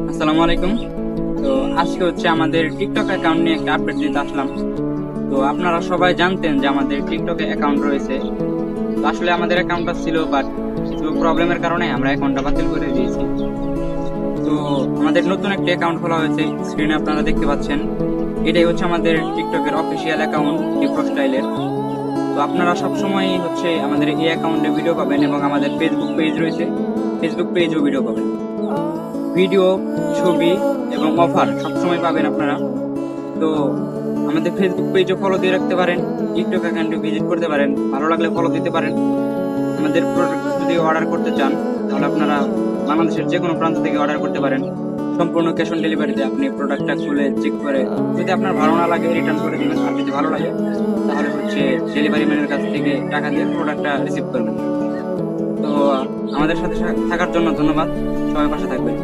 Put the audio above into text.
আসসালামু আলাইকুম। তো আজকে হচ্ছে আমাদের টিকটক অ্যাকাউন্ট নিয়ে একটা আপডেট দিতে আসলাম। তো আপনারা সবাই জানতেন যে আমাদের টিকটকে অ্যাকাউন্ট রয়েছে। তো আসলে আমাদের অ্যাকাউন্টটা ছিল, বাট কিছু প্রবলেমের কারণে আমরা অ্যাকাউন্টটা বাতিল করে দিয়েছি। তো আমাদের নতুন একটা অ্যাকাউন্ট খোলা হয়েছে, স্ক্রিনে আপনারা দেখতে পাচ্ছেন। এটাই হচ্ছে আমাদের টিকটকের অফিসিয়াল অ্যাকাউন্ট টিকটক স্টাইলের। তো আপনারা সবসময় হচ্ছে আমাদের এই অ্যাকাউন্টে ভিডিও পাবেন, এবং আমাদের ফেসবুক পেজ রয়েছে, ফেসবুক পেজও ভিডিও পাবেন। ভিডিও, ছবি এবং অফার সবসময় পাবেন আপনারা। তো আমাদের ফেসবুক পেজও ফলো দিয়ে রাখতে পারেন, টিকটক অ্যাকাউন্টে ভিজিট করতে পারেন, ভালো লাগলে ফলো দিতে পারেন। আমাদের প্রোডাক্ট যদি অর্ডার করতে চান তাহলে আপনারা বাংলাদেশের যে কোনো প্রান্ত থেকে অর্ডার করতে পারেন। সম্পূর্ণ ক্যাশ অন ডেলিভারিতে আপনি প্রোডাক্টটা খুলে চেক করে, যদি আপনার ভালো না লাগে রিটার্ন করে দিবেন, আর যদি ভালো লাগে তাহলে হচ্ছে ডেলিভারি ম্যানের কাছ থেকে টাকা দিয়ে প্রোডাক্টটা রিসিভ করবেন। তো আমাদের সাথে থাকার জন্য ধন্যবাদ। সবাই পাশে থাকবেন।